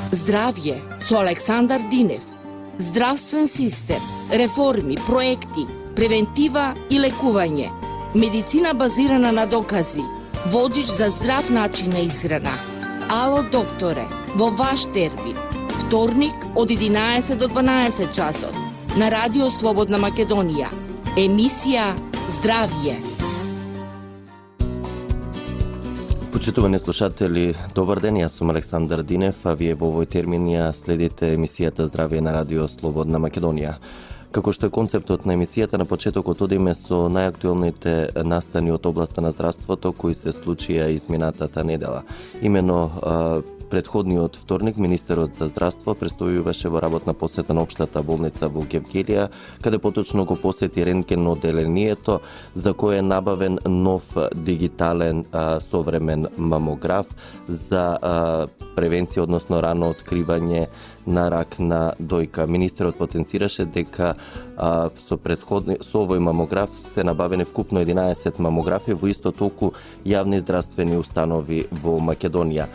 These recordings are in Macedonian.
Здравје со Александар Динев. Здравствен систем, реформи, проекти, превентива и лекување. Медицина базирана на докази. Водич за здрав начин на исхрана. Ало докторе, во ваш термин. Вторник од 11 до 12 часот. На Радио Слободна Македонија. Емисија Здравје. Почитувани слушатели, добар ден, јас сум Александар Динев, а вие во овој термин ја следите емисијата Здравје на Радио Слободна Македонија. Како што е концептот на емисијата, на почетокот одиме со најактуелните настани од областа на здравството кои се случија изминатата недела. Имено предходниот вторник министерот за здравство престојуваше во работна посета на општата болница во Гевгелија, каде поточно го посети рентген одделението, за кој е набавен нов дигитален современ мамограф за превенција, односно рано откривање на рак на дојка. Министерот потенцираше дека со овој мамограф се набавени вкупно 11 мамографи во исто толку јавни здравствени установи во Македонија.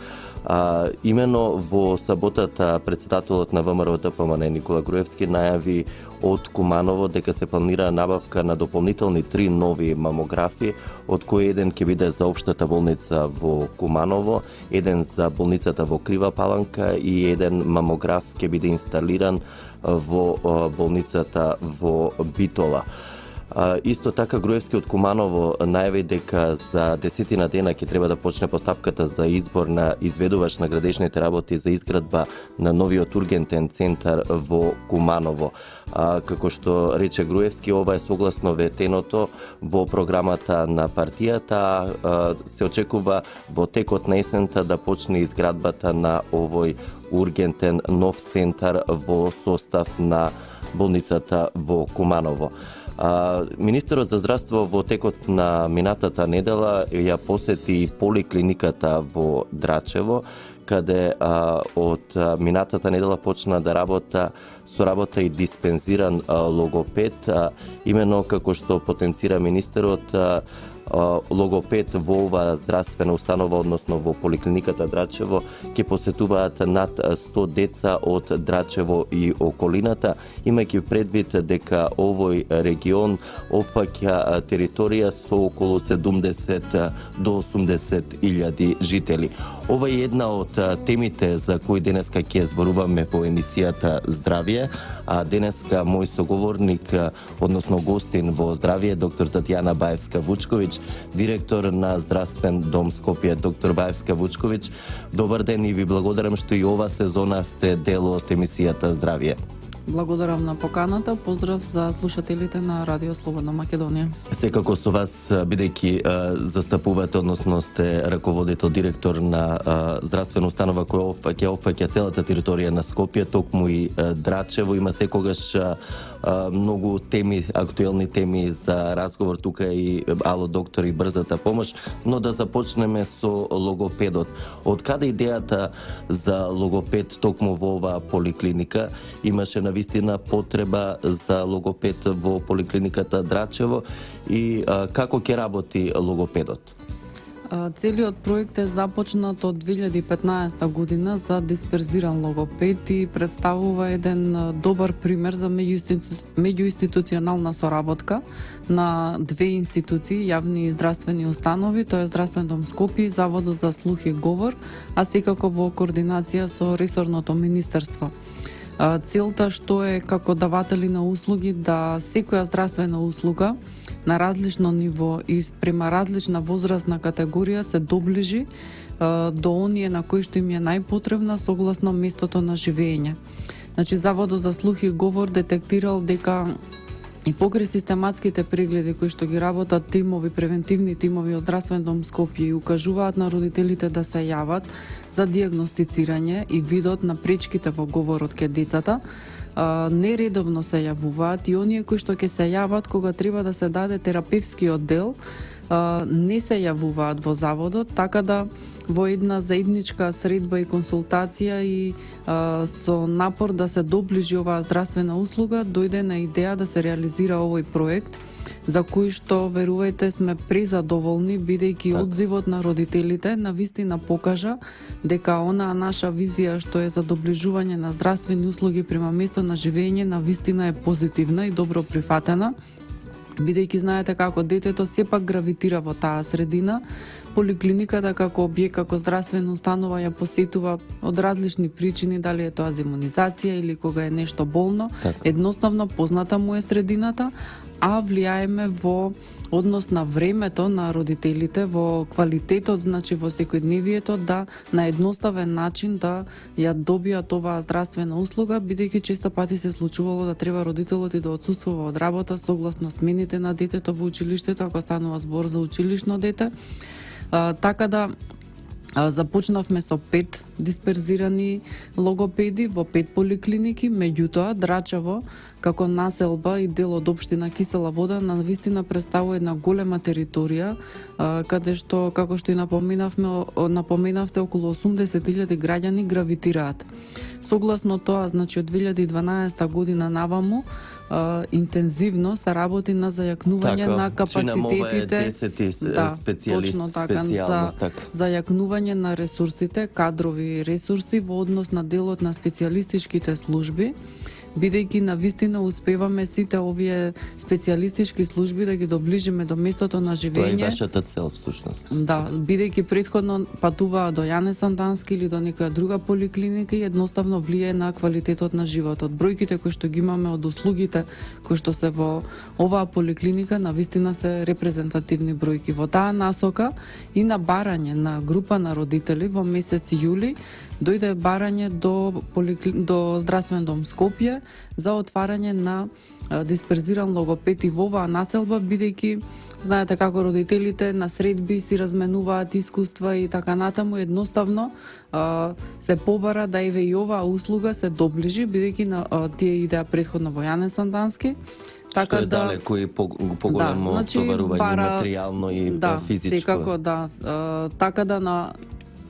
Имено во саботата председателот на ВМРО ДПМН Никола Груевски најави од Куманово дека се планира набавка на дополнителни 3 нови мамографи, од кои еден ќе биде за општата болница во Куманово, еден за болницата во Крива Паланка и еден мамограф ќе биде инсталиран во болницата во Битола. Исто така Груевски од Куманово најави дека за 10 дена ќе треба да почне постапката за избор на изведувач на градежните работи за изградба на новиот ургентен центар во Куманово. Како што рече Груевски, ова е согласно ветеното во програмата на партијата. Се очекува во текот на есента да почне изградбата на овој ургентен нов центар во состав на болницата во Куманово. Министерот за здравство во текот на минатата недела ја посети поликлиниката во Драчево, каде од минатата недела почна да работа и диспензиран логопед, имено како што потенцира министерот. Логопед во ова здравствена установа, односно во поликлиниката Драчево, ќе посетуваат над 100 деца од Драчево и околината, имајќи предвид дека овој регион опфаќа територија со околу 70 до 80 илјади жители. Ова е една од темите за кои денеска ќе зборуваме во емисијата Здравје, а денеска мој соговорник, односно гостин во Здравје, доктор Татјана Баевска-Вучковиќ, директор на Здравствен дом Скопје. Доктор Баевска-Вучковиќ, добар ден и ви благодарам што и ова сезона сте дел од емисијата Здравје. Благодарам на поканата, поздрав за слушателите на Радио Слободна Македонија. Секако со вас, бидејќи застапувате, односно сте раководител, директор на здравствена установа која ќе опфаќа целата територија на Скопје, токму и Драчево, има секогаш многу теми, актуелни теми за разговор, тука и ало доктор и брзата помош, но да започнеме со логопедот. Од каде идејата за логопед токму во оваа поликлиника? Имаше навистина потреба за логопед во поликлиниката Драчево и како ќе работи логопедот? Целиот проект е започнат од 2015 година за дисперзиран логопед и представува еден добар пример за меѓуинституционална соработка на две институции, јавни здравствени установи, тоа е Здравствен дом Скопје и Заводот за слух и говор, а секако во координација со ресорното министерство. Целта што е како даватели на услуги да секоја здравствена услуга на различно ниво и према различна возрастна категорија се доближи до оние на кои што им е најпотребна согласно местото на живење. Значи, Заводот за слух и говор детектирал дека и покрај систематските прегледи кои што ги работат тимови, превентивни тимови од Здравствен дом Скопје и укажуваат на родителите да се јават за диагностицирање и видот на пречките во говорот кај децата, нередовно се јавуваат и оние кои што ќе се јават кога треба да се даде терапевскиот дел, не се јавуваат во заводот, така да во една заедничка средба и консултација и со напор да се доближи оваа здравствена услуга, дојде на идеја да се реализира овој проект за кои што, верувајте, сме презадоволни, бидејќи одзивот на родителите навистина покажа дека онаа наша визија што е за доближување на здравствени услуги према место на живење навистина е позитивна и добро прифатена, бидејќи знаете како детето сепак гравитира во таа средина. Поликлиниката како објект, како здравствена установа ја посетува од различни причини, дали е тоа за имунизација или кога е нешто болно. Едноставно позната му е средината, а влијаеме во однос на времето на родителите, во квалитетот, значи во секојдневието, да на едноставен начин да ја добијат оваа здравствена услуга, бидејќи често пати се случувало да треба родителот и да отсуствува од работа согласно смените на детето во училиштето, ако станува збор за училишно дете. Така да започнавме со 5 дисперзирани логопеди во 5 поликлиники, меѓутоа Драчево како населба и дел од општина Кисела Вода навистина представува една голема територија, каде што, како што и напоменавте, околу 80.000 граѓани гравитираат. Согласно тоа, значи од 2012 година наваму, интензивно се работи на зајакнување на капацитетите, за зајакнување на ресурсите, кадрови ресурси во однос на делот на специјалистичките служби, бидејќи навистина успеваме сите овие специјалистички служби да ги доближиме до местото на живење. Тоа е вашата цел всушност. Да, бидејќи претходно патуваа до Јане Сандански или до некоја друга поликлиника и едноставно влијае на квалитетот на животот. Бројките кои што ги имаме од услугите кои што се во оваа поликлиника навистина се репрезентативни бројки. Во таа насока и на барање на група на родители во месец јули дојде барање до здравствен дом Скопје за отварање на дисперзиран логопед и во оваа населба, бидејќи знаете како родителите на средби си разменуваат искуства и така натаму, едноставно се побара да еве и оваа услуга се доближи, бидејќи тие идеа претходно во Јане Сандански. Така што е далеко и поголемо товарување материјално и физичко. Секако, да. Така да на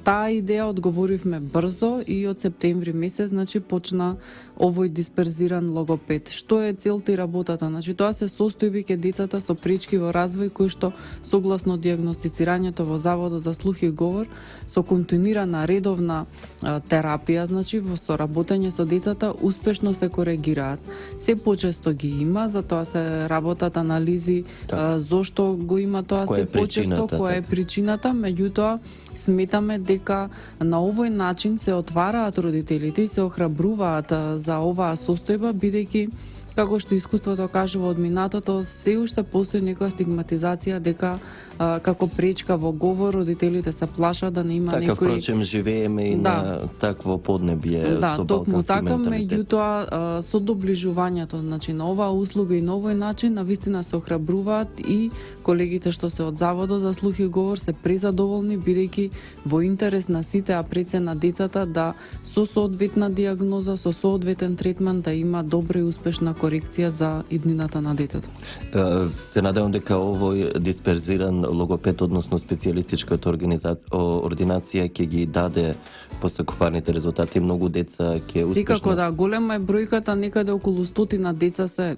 таа идеја одговоривме брзо и од септември месец, значи почна овој дисперзиран логопед. Што е целта и работата? Значи тоа се состојби ке децата со пречки во развој кои што согласно дијагностицирањето во Заводот за слух и говор со континуирана редовна терапија, значи во соработење со децата успешно се коригираат. Се почесто ги има, затоа се работат анализи зошто го има тоа се почесто, која е причината, меѓутоа сметаме дека на овој начин се отвараат родителите и се охрабруваат за оваа состојба, бидејќи како што искуството кажува од минатото, се уште постои некоја стигматизација дека како пречка во говор родителите се плашат да не има така, некој... впрочем, живееме и на такво поднебие со балкански така, менталитет. Меѓутоа, со доближувањето, значи, на оваа услуга и на овој начин, навистина се охрабруваат и колегите што се од Заводот за слух и говор се презадоволни, бидејќи во интерес на сите, а пред се на децата, да со соодветна дијагноза, со соодветен третман, да има добра и успешна корекција за иднината на детето. Се надевам дека овој дисперзиран логопед, односно специјалистичката ординација ќе ги даде посакуваните резултати. Многу деца ќе успешно... Секако да, голема е бројката, некаде околу 100 деца се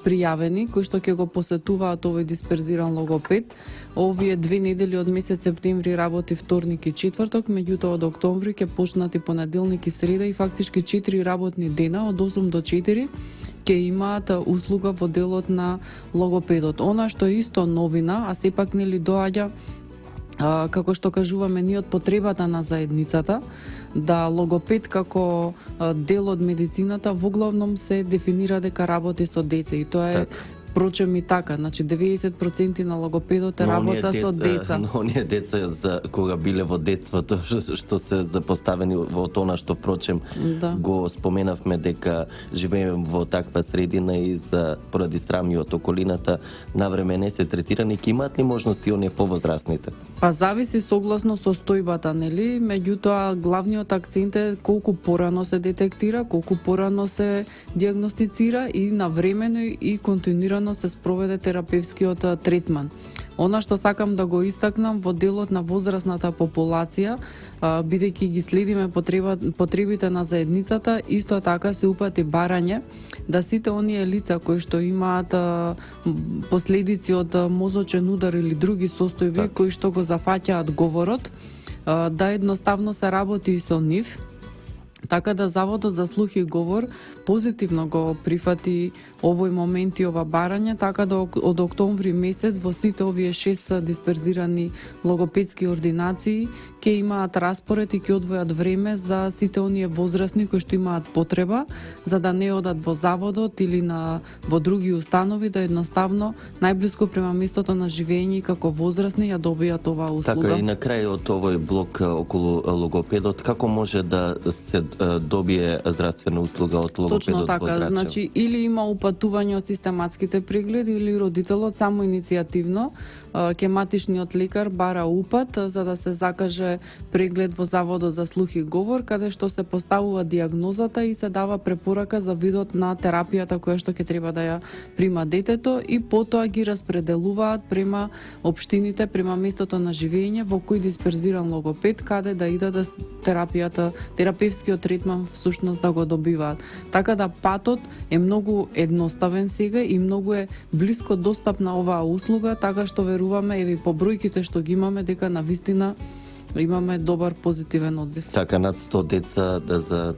пријавени кои што ќе го посетуваат овој дисперзиран логопед. Овие 2 недели од месец септември работи вторник и четврток, меѓутоа од октомври ќе почнати понеделник и среда и фактички 4 работни дена од 8 до 4 ќе имаат услуга во делот на логопедот. Она што е исто новина, а сепак нели доаѓа како што кажуваме ние од потребата на заедницата, да логопед како дел од медицината воглавном се дефинира дека работи со деца и тоа е Прочем и така, значи 90% на логопедот е работа со деца. Но оние деца за кога биле во детството што се запоставени во тоа што впрочем го споменавме дека живееме во таква средина и за поради срамни од околината навреме не се третирани, ќе имаат ли можности оние повозрасните? Па зависи согласно состојбата, нели? Меѓутоа главниот акцент е колку порано се детектира, колку порано се дијагностицира и навремено и континуирано се спроведе терапевскиот третман. Она што сакам да го истакнам во делот на возрастната популација, бидејќи ги следиме потребите на заедницата, исто така се упати барање да сите оние лица кои што имаат последици од мозочен удар или други состојби кои што го зафаќаат говорот, да едноставно се работи и со нив. Така да Заводот за слух и говор позитивно го прифати овој момент и ова барање, така да од октомври месец во сите овие 6 дисперзирани логопедски ординации ќе имаат распоред и ќе одвојат време за сите оние возрастни кои што имаат потреба, за да не одат во заводот или во други установи, да едноставно најблиско према местото на живење како возрастни ја добијат оваа услуга. Така и на крај од овој блок околу логопедот, како може да се добие здравствена услуга од логопедот? Точно така, значи или има упатување од систематските прегледи или родителот само иницијативно ќе матичниот лекар бара упат за да се закаже преглед во Заводот за слух и говор, каде што се поставува дијагнозата и се дава препорака за видот на терапијата која што ќе треба да ја прима детето и потоа ги распределуваат према општините, према местото на живење во кој дисперзиран логопед каде да идат терапевскиот третман всушност да го добиваат. Така да патот е многу едноставен сега и многу е блиско достапна оваа услуга, така што веруваме еве по бројките што ги имаме дека навистина имаме добар позитивен одзив. Така, над 100 деца за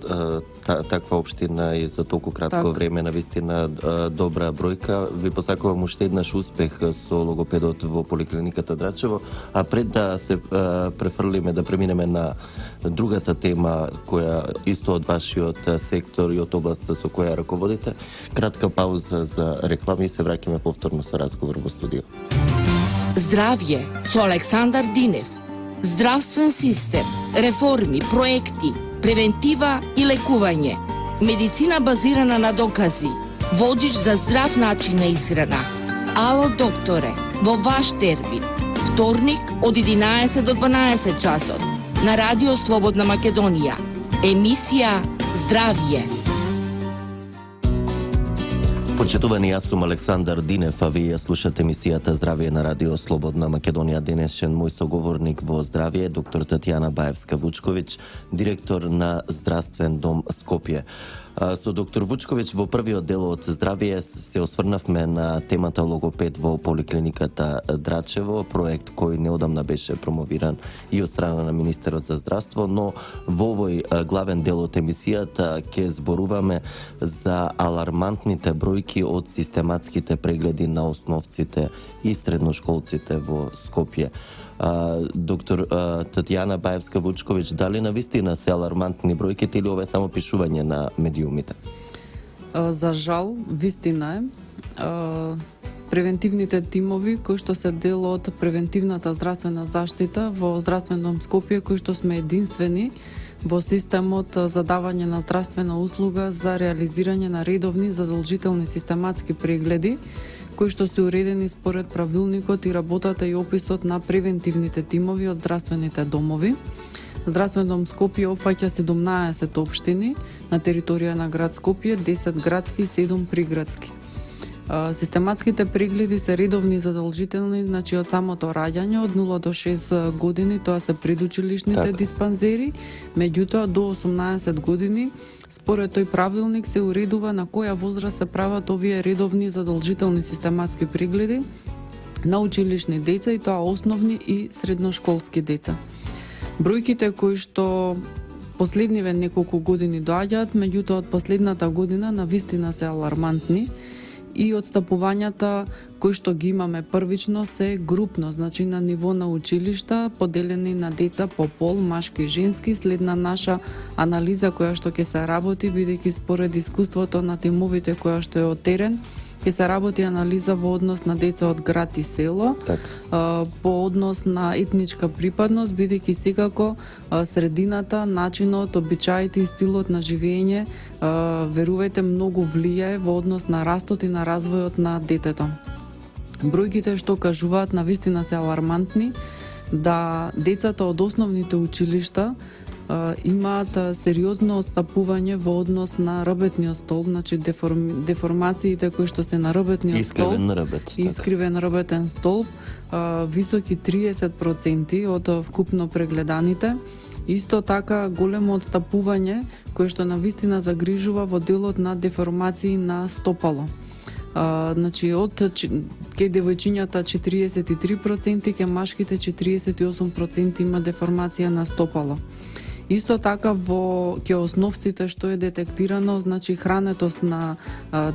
таква општина и за толку кратко време, навистина добра бројка. Ви посакувам уште еднаш успех со логопедот во поликлиниката Драчево, а пред да се префрлиме, да преминеме на другата тема која исто од вашиот сектор и од областа со која раководите, кратка пауза за реклами и се враќаме повторно со разговор во студио. Здравје со Александар Динев. Здравствен систем, реформи, проекти, превентива и лекување. Медицина базирана на докази. Водич за здрав начин на исхрана. Ало докторе, во ваш термин. Вторник од 11 до 12 часот. На Радио Слободна Македонија. Емисија Здравје. Почитувани, јас сум Александар Динев, а вие слушате емисијата Здравје на Радио Слободна Македонија. Денешен мој соговорник во Здравје, доктор Татјана Баевска-Вучковиќ, директор на Здравствен дом Скопје. Со доктор Вучковиќ во првиот дел од Здравје се осврнавме на темата логопед во поликлиниката Драчево, проект кој неодамна беше промовиран и од страна на Министерот за здравство, но во овој главен дел од емисијата ќе зборуваме за алармантните бројки од систематските прегледи на основците и средношколците во Скопје. Доктор Татјана Баевска-Вучковиќ, дали навистина се алармантни бројките или ова е само пишување на медиумите? За жал, вистина е. Превентивните тимови кои што се дел од превентивната здравствена заштита во Здравствен дом Скопје, кои што сме единствени во системот за давање на здравствена услуга за реализирање на редовни задолжителни систематски прегледи, кои што се уредени според правилникот и работата и описот на превентивните тимови од здравствените домови. Здравствен дом Скопје опфаќа 17 општини на територија на град Скопје, 10 градски и 7 приградски. Систематските прегледи се редовни и задолжителни, значи од самото раѓање, од 0 до 6 години, тоа се предучилишните диспанзери, меѓутоа до 18 години, според тој правилник се уредува на која возраст се прават овие редовни и задолжителни систематски прегледи на училишни деца, и тоа основни и средношколски деца. Бројките кои што последниве неколку години доаѓаат, меѓутоа од последната година навистина се алармантни, и отстапувањата кои што ги имаме првично се групно, значи на ниво на училишта, поделени на деца по пол, машки и женски, след на наша анализа која што ќе се работи, бидејќи според искуството на тимовите која што е од терен, ќе се работи анализа во однос на деца од град и село, по однос на етничка припадност, бидејќи секако средината, начинот, обичаите и стилот на живење, верувајте, многу влијае во однос на растот и на развојот на детето. Бројките што кажуваат навистина се алармантни, да децата од основните училишта имаат сериозно отстапување во однос на работниот столб, значи деформациите кои што се на работниот столб, искривен работен столб, високи 30% од вкупно прегледаните. Исто така големо отстапување кое што навистина загрижува во делот на деформации на стопало. Значи од ке девојчињата 43%, ке машките 48% има деформација на стопало. Исто така во ке основците што е детектирано, значи хранетост на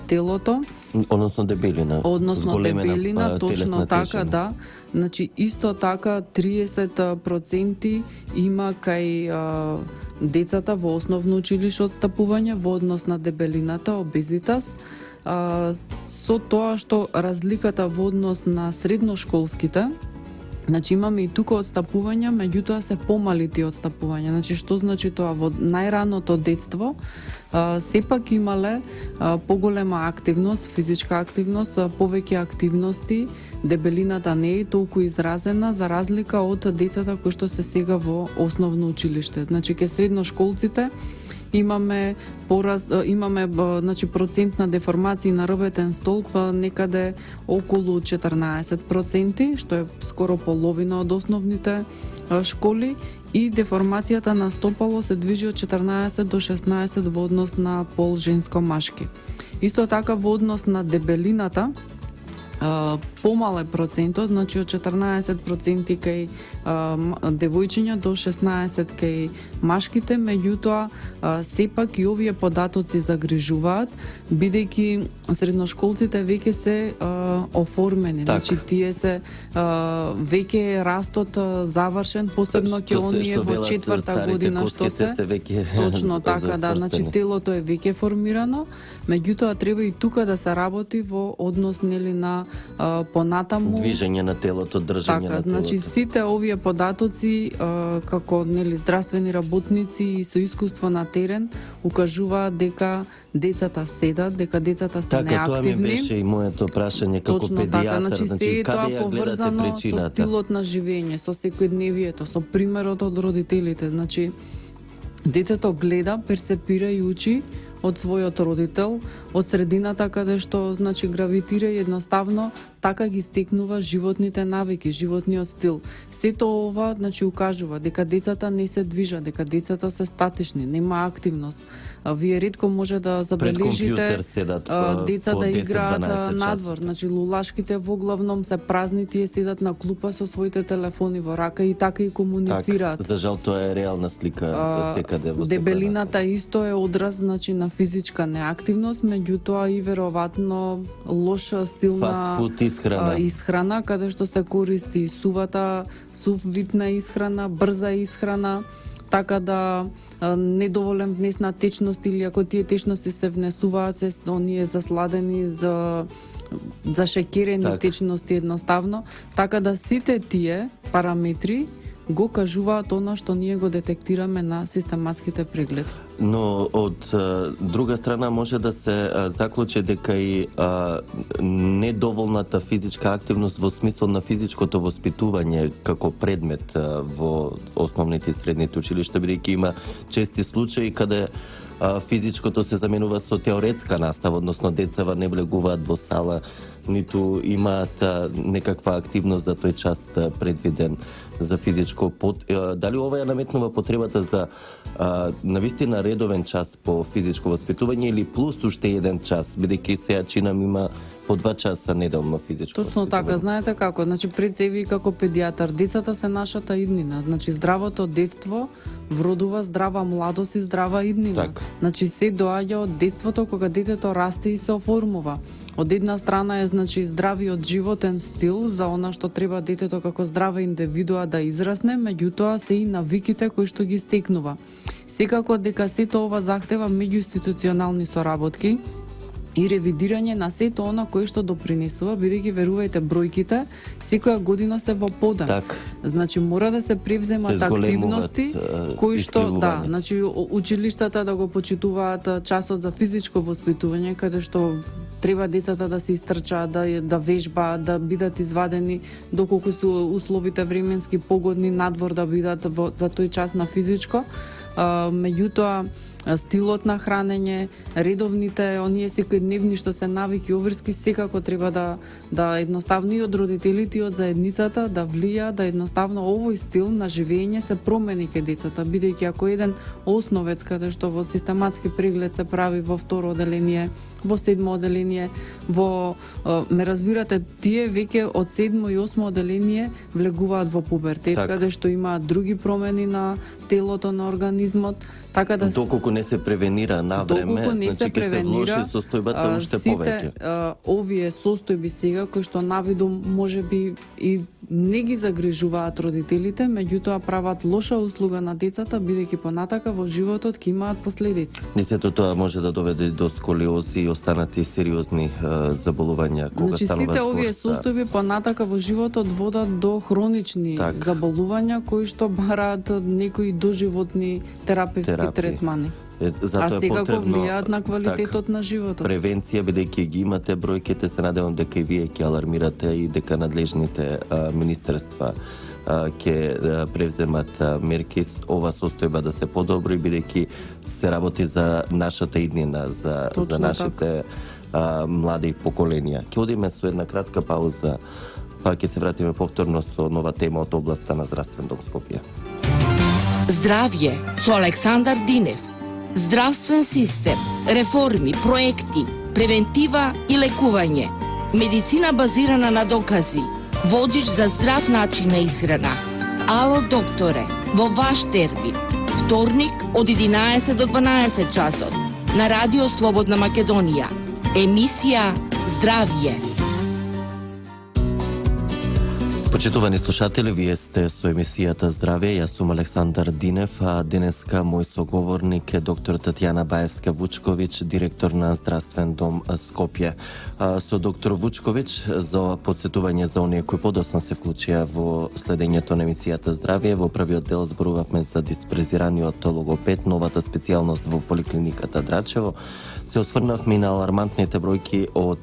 телото, односно дебелина, точно така, да. Значи исто така 30% има кај децата во основно училиште отстапување во однос на дебелината, обезитас. Со тоа што разликата во однос на средношколските, значи имаме и тука отстапувања, меѓутоа се помали тие отстапувања. Значи што значи тоа? Во најраното детство сепак имале поголема активност, физичка активност, повеќе активности, дебелината не е толку изразена за разлика од децата кои што се сега во основно училиште. Значи ке средношколците имаме значи процент на деформации на работен столб некаде околу 14%, што е скоро половина од основните школи, и деформацијата на стопало се движи од 14 до 16 во однос на пол женско-машки. Исто така во однос на дебелината помале процентот, значи од 14% кај девојчиња до 16 кај машките, меѓутоа сепак и овие податоци загрижуваат, бидејќи средношколците веќе се оформени, значи тие се веќе растот завршен, посебно ќе оние во четврта година што се точно така, да, значи телото е веќе формирано, меѓутоа треба и тука да се работи во однос нели на понатаму движење на телото, држење на телото. Значи сите овие податоци како нели здравствени работници и со искуство на терен укажуваат дека децата седат, дека децата се неактивни. Така, тоа ми беше и моето прашање како педијатар, значи каде ја гледате причината? Со стилот на живење, со секојдневието, со примерот од родителите, значи детето гледа, перцепира и учи од својот родител, од средината каде што значи гравитира и едноставно така ги стекнува животните навики, животниот стил. Сето ова значи укажува дека децата не се движат, дека децата се статични, нема активност. Вие ретко може да забележите деца да играат надвор, значи лулашките во главном се празни, тие седат на клупа со своите телефони во рака и така и комуницираат. За жал тоа е реална слика секаде во дебелината исто е одраз значи на физичка неактивност, меѓутоа и веројатно лош стил на исхрана, каде што се користи сув вид на исхрана, брза исхрана, така да недоволен внес на течност, или ако тие течности се внесуваат, се оние засладени за шекерени течности едноставно, така да сите тие параметри го кажуваат она што ние го детектираме на систематските прегледи. Но од друга страна може да се заклучи дека и недоволната физичка активност во смисол на физичкото воспитување како предмет во основните и средните училишта, бидејќи има чести случаи каде физичкото се заменува со теоретска настава, односно децава не влегуваат во сала, ниту имаат некаква активност за тој час предвиден за физичко. Дали ова ја наметнува потребата за навистина редовен час по физичко воспитување или плюс уште еден час, бидејќи сега чинам има по 2 часа неделно физичко Точно воспитување. Така, знаете како, значи пред се ви како педијатар, децата се нашата иднина, значи здравото детство вродува здрава младост и здрава иднина. Так. Значи се доаѓа од детството кога детето расте и се оформува. Од една страна е значи здравиот животен стил за она што треба детето како здрава индивидуа да израсне, меѓутоа се и навиките кои што ги стекнува. Секако дека сето ова захтева меѓуинституционални соработки и ревидирање на сето она кое што допринесува, бидејќи верувајте бројките секоја година се во подем. Так. Значи мора да се превземат активности кои што значи училиштата да го почитуваат часот за физичко воспитување, каде што треба децата да се истрчаат, да вежбаат, да бидат извадени доколку се условите временски погодни надвор да бидат за тој час на физичко меѓутоа стилот на хранење, редовните, оние секојдневни што се навики обврски, секако треба да едноставно и од родителите и од заедницата да влија, да едноставно овој стил на живење се промени кај децата, бидејќи ако еден основец каде што во систематски преглед се прави во второ оделение, во седмо оделение, ме разбирате, тие веќе од седмо и осмо оделение влегуваат во пубертет, каде што имаат други промени на телото, на организмот, така да доколку не се превенира на време, значи ќе се влоши состојбата уште повеќе. Овие состојби сега кои што навидум можеби и не ги загрижуваат родителите, меѓутоа прават лоша услуга на децата, бидејќи понатака во животот ќе имаат последици. Сето тоа може да доведе до сколиози и останати сериозни заболувања кога станува сите овие состојби понатака во животот водат до хронични заболувања кои што бараат некои доживотни терапевски третмани. Затоа е потребно влијаат на квалитетот на животот. Превенција, бидејќи ги имате бројките, се надевам дека и вие ќе алармирате и дека надлежните министерства ќе превземат мерки ова состојба да се подобри, бидејќи се работи за нашата иднина, за нашите млади поколенија. Ќе одиме со една кратка пауза, па ќе се вратиме повторно со нова тема од областа на здравствен дом Скопје. Здравје со Александар Динев. Здравствен систем, реформи, проекти, превентива и лекување. Медицина базирана на докази. Водич за здрав начин на исхрана. Ало докторе, во ваш термин. Вторник од 11 до 12 часот на Радио Слободна Македонија. Емисија Здравје. Почитувани слушатели, вие сте со емисијата Здравје, јас сум Александар Динев, а денеска мој соговорник е доктор Татјана Баевска-Вучковиќ, директор на Здравствен дом Скопје. Со доктор Вучковиќ, за подсетување за оние кои подоцна се вклучија во следењето на емисијата Здравје, во првиот дел зборувавме за диспрезираниот логопед, новата специјалност во поликлиниката Драчево. Се осврнавме и на алармантните бројки од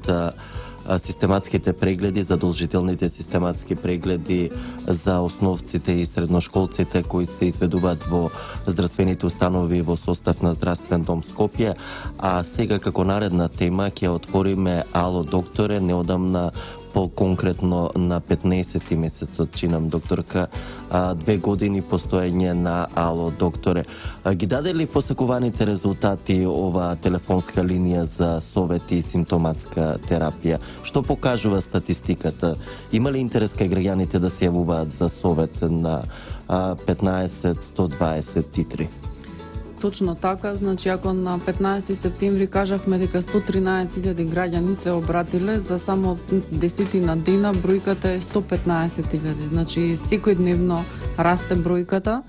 систематските прегледи, задолжителните систематски прегледи за основците и средношколците кои се изведуваат во здравствените установи во состав на Здравствен дом Скопје. А сега како наредна тема ќе отвориме Ало докторе, неодамна по-конкретно на 15 месецот, чинам докторка, 2 години постоење на Ало докторе. Ги даде ли посакуваните резултати ова телефонска линија за совети и симптоматска терапија? Што покажува статистиката? Има ли интерес кај граѓаните да се јавуваат за совет на 15-123? Точно така, значи ако на 15 септември кажавме дека 113.000 граѓани се обратиле, за само 10 на дена бројката е 115.000. Значи секојдневно расте бројката.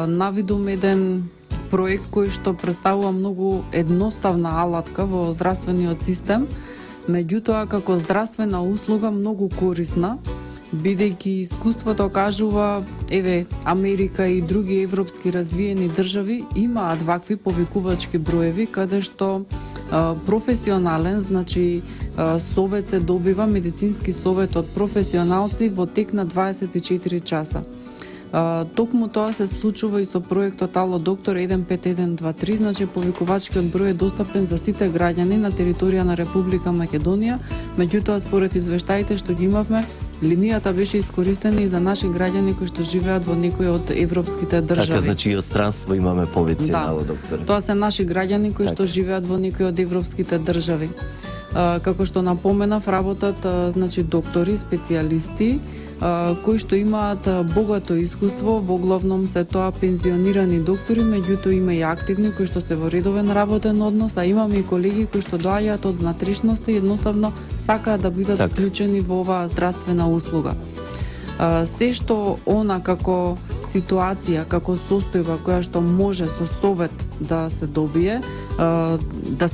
Навидум еден проект кој што представува многу едноставна алатка во здравствениот систем, меѓутоа како здравствена услуга многу корисна, бидејќи искуството кажува, Америка и други европски развиени држави имаат вакви повикувачки броеви каде што професионален, значи совет се добива, медицински совет од професионалци во тек на 24 часа. Токму тоа се случува и со проектот Ало доктор 15123, значи повикувачкиот број е достапен за сите граѓани на територија на Република Македонија, меѓутоа според извештаите што ги имавме, линијата беше искористена и за наши граѓани кои што живеат во некои од европските држави. Така, значи и од странство имаме повици на Ало доктор. Тоа се наши граѓани кои што живеат во некои од европските држави. Како што напоменав, работат значи доктори, специјалисти кои што имаат богато искуство, во главном се тоа пензионирани доктори, меѓутоа има и активни кои што се во редовен работен однос, а имаме и колеги кои што доаѓаат од внатрешноста и едноставно сакаат да бидат вклучени во оваа здравствена услуга. Се што она како ситуација, како состојба која што може со совет да се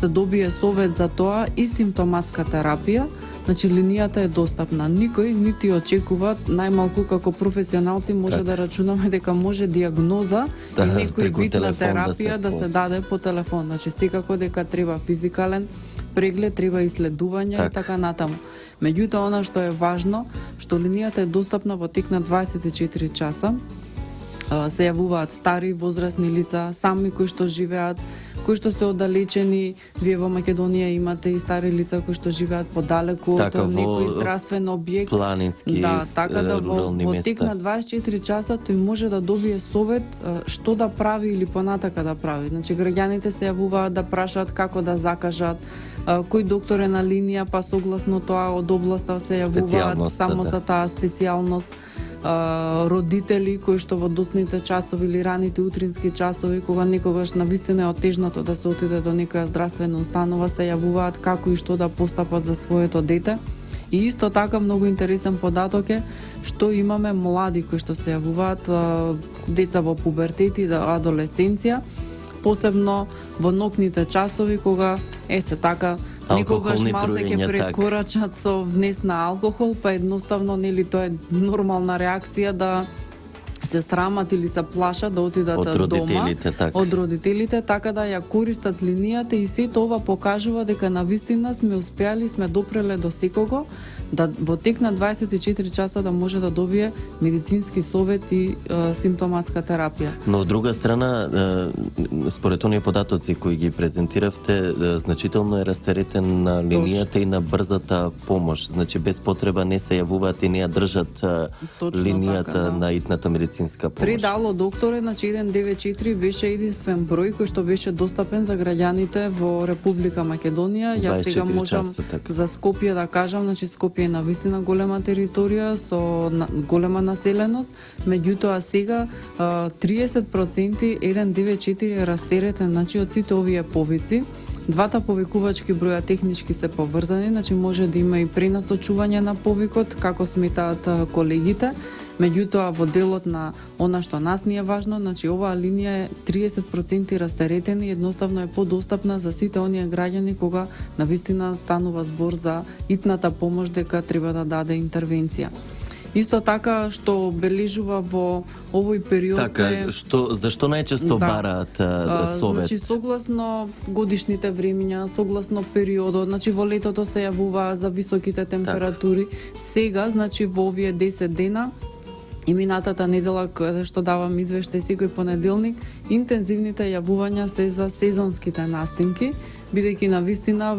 добие совет за тоа и симптоматска терапија, значи линијата е достапна. Никој нити очекува, најмалку како професионалци може да рачунаме дека може диагноза и некој вид на терапија да се даде по телефон. Значи секако дека треба физикален преглед, треба исследување и така натаму. Меѓутоа, она што е важно, што линијата е достапна во тек на 24 часа. се јавуваат стари возрастни лица, сами кои што живеат, кои што се оддалечени. Вие во Македонија имате и стари лица кои што живеат подалеку од некој здравствен објект. Планински, така да во тек на 24 часа тој може да добие совет што да прави или понатака да прави. Значи граѓаните се јавуваат да прашаат како да закажат, кој доктор е на линија, па согласно тоа од областа се јавуваат само за таа специјалност. Родители кои што во доцните часови или раните утрински часови, кога некогаш навистина е отежнато да се отиде до некоја здравствена установа, се јавуваат како и што да постапат за своето дете. И исто така многу интересен податок е што имаме млади кои што се јавуваат, деца во пубертет и адолесценција, посебно во ноќните часови кога така некогаш малце ќе прекорачат со внес на алкохол, па едноставно нели тоа е нормална реакција да се срамат или се плашат да отидат дома од родителите, така да ја користат линијата и сето ова покажува дека навистина сме успеали, сме допреле до секого да во тек на 24 часа да може да добие медицински совет и симптоматска терапија. Но од друга страна, според оние податоци кои ги презентиравте, значително е растеретен на линијата и на брзата помош. Значи без потреба не се јавуваат и не ја држат линијата на итната медицинска помош. Предало докторе, значи 194 беше единствен број кој што беше достапен за граѓаните во Република Македонија. Јас сега можам за Скопје да кажам, значи Скопје е навистина голема територија со голема населеност, меѓутоа сега 30% 194 е растеретен, значи од сите овие повици. Двата повикувачки броја технички се поврзани, значи може да има и пренасочување на повикот, како сметаат колегите. Меѓутоа во делот на она што нас ни е важно, значи оваа линија е 30% растеретена и едноставно е подостапна за сите оние граѓани кога навистина станува збор за итната помош дека треба да даде интервенција. Исто така што бележува во овој период зашто најчесто бараат совет? Значи согласно годишните времиња, согласно периодот, значи во летото се јавува за високите температури. Сега, значи во овие 10 дена и минатата недела кога што давам извештај секој понеделник, интензивните јавувања се за сезонските настимки, бидејќи навистина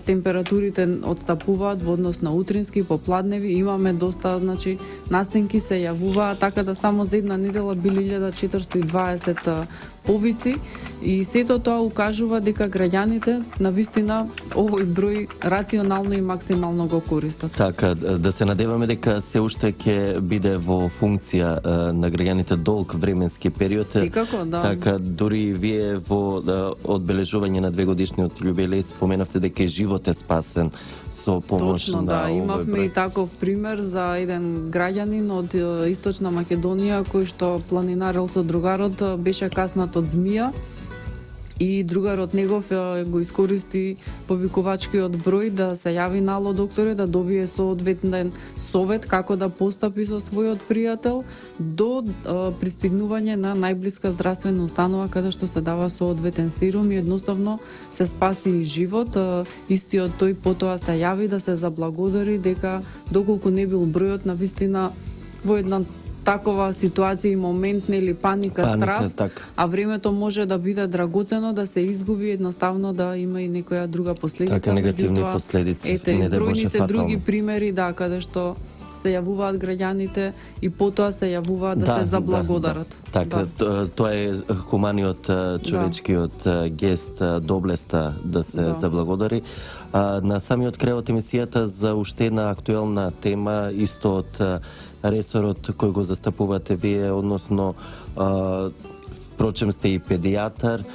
температурите отстапуваат во однос на утрински, попладневи, имаме доста, значи настимки се јавуваат, така да само за една недела били 1420 повици и сето тоа укажува дека граѓаните навистина овој број рационално и максимално го користат. Така, да се надеваме дека се уште ќе биде во функција на граѓаните долг временски период. Секако, да. Така, дури вие во одбележување на 2 годишниот јубилеј споменавте дека живот е спасен со помош на овој број. Имавме и таков пример за еден граѓанин од Источна Македонија кој што планинарел со другарот, беше каснат од змија и другарот негов го искористи повикувачкиот број да се јави нало докторе, да добие соодветен совет како да постапи со својот пријател до пристигнување на најблиска здравствена установа каде што се дава соодветен серум и едноставно се спаси живот. Истиот тој потоа се јави да се заблагодари дека доколку не бил бројот навистина во една такова ситуација и момент или паника, страв, а времето може да биде драгоцено, да се изгуби, едноставно да има и некоја друга последица. Така негативни последици. Не да бројни се други примери, каде што се јавуваат граѓаните и потоа се јавуваат да се заблагодарат. Така, тоа е хуманиот човечкиот гест, доблеста да се заблагодари. На самиот крај од емисијата за уште една актуелна тема, исто од ресорот кој го застапувате вие, односно впрочем сте и педијатар.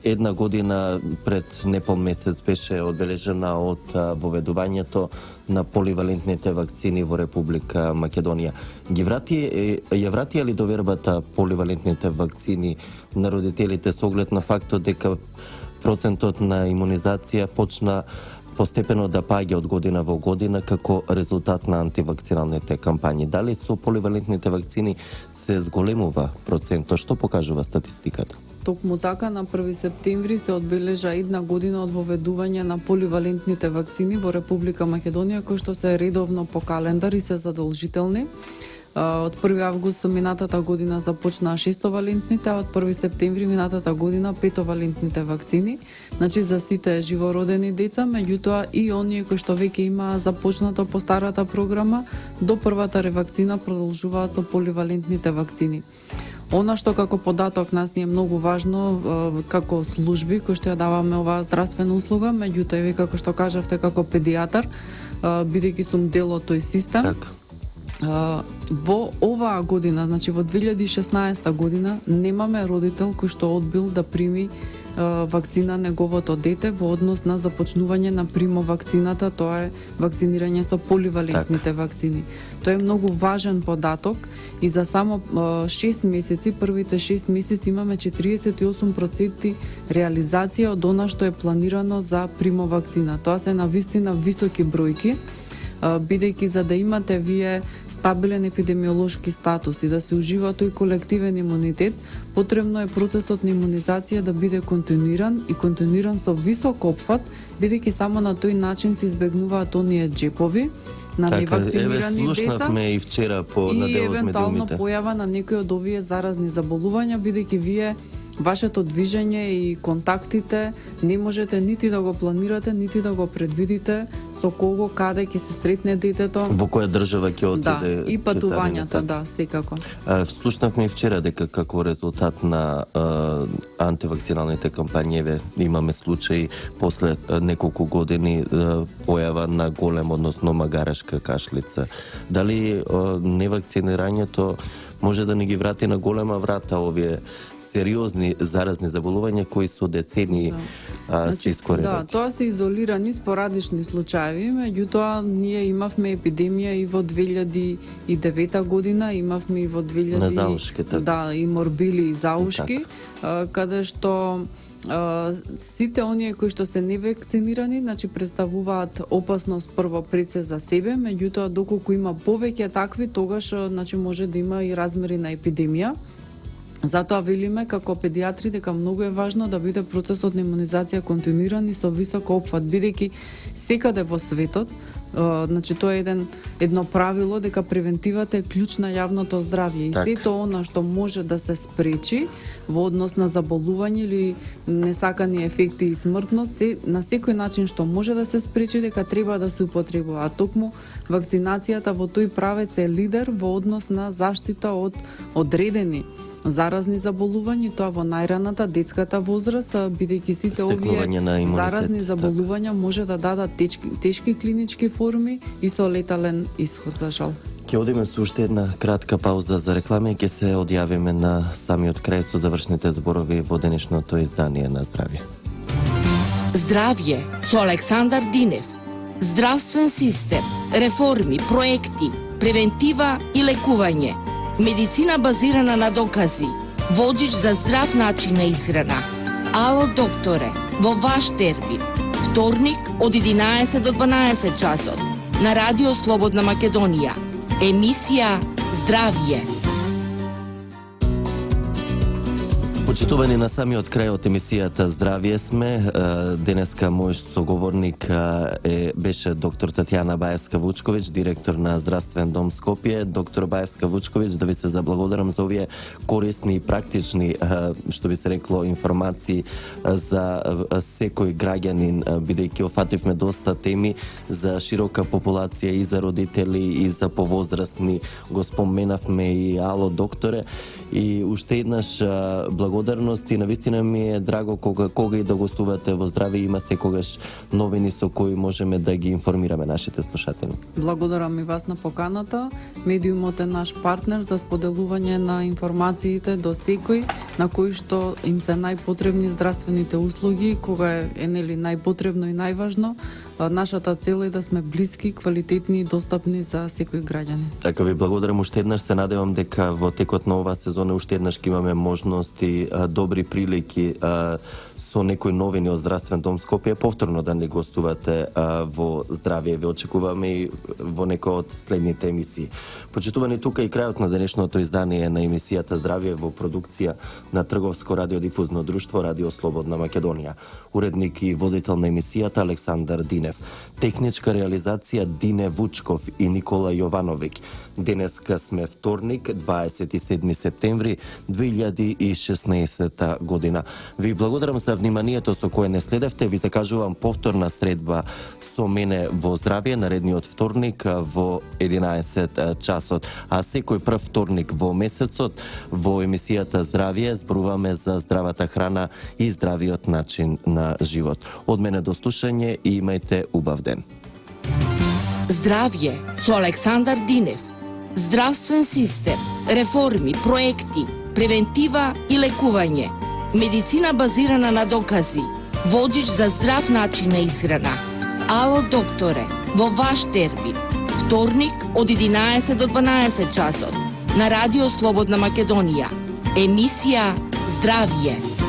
Една година пред непол месец беше одбележена од воведувањето на поливалентните вакцини во Република Македонија. Ја вратија ли довербата поливалентните вакцини на родителите со оглед на фактот дека процентот на имунизација почна постепено да паѓа од година во година како резултат на антивакциналните кампањи? Дали со поливалентните вакцини се зголемува процентот? Што покажува статистиката? Токму така, на 1 септември се одбележа една година од воведување на поливалентните вакцини во Република Македонија, кои што се редовно по календар и се задолжителни. Од 1 август минатата година започнаа 6-валентните, а од 1 септември минатата година 5-валентните вакцини. Значи за сите живородени деца, меѓутоа и оние кои што веќе имаа започнато по старата програма, до првата ревакцина продолжуваат со поливалентните вакцини. Она што како податок нас ни е многу важно како служби кои што ја даваме оваа здравствена услуга, меѓутоа и вие како што кажавте како педијатар, бидејќи сум дел од тој систем. Така. Во оваа година, значи во 2016 година, немаме родител кој што одбил да прими вакцина неговото дете во однос на започнување на примовакцината, тоа е вакцинирање со поливалентните вакцини. Тоа е многу важен податок и за само 6 месеци, првите 6 месеци имаме 48% реализација од она што е планирано за примовакцина. Тоа се навистина високи бројки, бидејќи за да имате вие стабилен епидемиолошки статус и да се ужива тој колективен имунитет, потребно е процесот на имунизација да биде континуиран и континуиран со висок опфат, бидејќи само на тој начин се избегнуваат оние джепови на невакцинирани деца. Слушнавме и вчера по на дел од медиумите. И евентуално појава на некои од овие заразни заболувања, бидејќи вие вашето движење и контактите не можете нити да го планирате, нити да го предвидите со кого, каде ќе се сретне детето. Во која држава ќе отиде? Да, и патувањата, да, секако. Слушнавме и вчера дека како резултат на антивакциналните кампањи имаме случаи после неколку години појава на голем, односно магарешка кашлица. Дали невакцинирањето може да ни ги врати на голема врата овие сериозни заразни заболувања кои со децении се искоренети? Да, тоа се изолирани спорадични случаи, меѓутоа ние имавме епидемија и во 2009 година, имавме и во 2000 на заушки, така. Да, и морбили и заушки, каде што сите оние кои што се невакцинирани, значи представуваат опасност прво пред се за себе, меѓутоа доколку има повеќе такви, тогаш значи може да има и размери на епидемија. Затоа велиме како педијатри дека многу е важно да биде процесот на имунизација континуиран и со висок опфат, бидејќи секаде во светот, значи тоа е едно правило дека превентивата е клjuč на јавното здравје и сето она што може да се спречи во однос на заболување или несакани ефекти и смртност, на секој начин што може да се спречи дека треба да се употребува. А токму вакцинацијата во тој правец е лидер во однос на заштита од одредени заразни заболувања, тоа во најраната детската возраст, бидејќи сите овие заразни заболувања може да дадат тешки клинички форми и со летален исход, за жал. Ќе одиме со уште една кратка пауза за реклама и ќе се одјавиме на самиот крај со завршните зборови во денешното издание на Здравје. Здравје со Александар Динев. Здравствен систем, реформи, проекти, превентива и лекување. Медицина базирана на докази. Водич за здрав начин на исхрана. Ало докторе, во ваш термин. Вторник од 11 до 12 часот. На Радио Слободна Македонија. Емисија Здравје. Почитувани, на самиот крај од емисијата Здравје сме. Денеска мој соговорник беше доктор Татјана Баевска-Вучковиќ, директор на Здравствен дом Скопје. Доктор Баевска-Вучковиќ, да ви се заблагодарам за овие корисни и практични, што би се рекло, информации за секој граѓанин, бидејќи офативме доста теми за широка популација и за родители и за повозрастни. Го споменавме и ало докторе и уште еднаш благодарност и навистина ми е драго кога и да гостувате во Здравје, има секогаш новини со кои можеме да ги информираме нашите слушатели. Благодарам и вас на поканата. Медиумот е наш партнер за споделување на информациите до секој на кој што им се најпотребни здравствените услуги, кога е нели најпотребно и најважно. Нашата цел е да сме блиски, квалитетни и достапни за секој граѓанин. Така ви благодарам уште еднаш, се надевам дека во текот на оваа сезона уште еднаш ќе имаме можности, добри прилики со некои новини од Здравствен дом Скопје повторно да не гостувате во Здравје. Ве очекуваме и во некој од следните емисии. Почитувани, тука и крајот на денешното издание на емисијата Здравје во продукција на Трговско радиодифузно друштво Радио Слободна Македонија. Уредник и водител на емисијата Александар Динев. Техничка реализација Дине Вучков и Никола Јовановиќ. Денеска сме вторник, 27 септември 2016 година. Ви благодарам за вниманието со кое не следевте. Ви закажувам повторна средба со мене во Здравје наредниот вторник во 11 часот. А секој прв вторник во месецот во емисијата Здравје зборуваме за здравата храна и здравиот начин на живот. Од мене до слушање и имајте убав ден. Здравје со Александар Динев. Здравствен систем, реформи, проекти, превентива и лекување. Медицина базирана на докази. Водич за здрав начин на исхрана. Ало докторе, во ваш термин. Вторник од 11 до 12 часот на Радио Слободна Македонија. Емисија Здравје.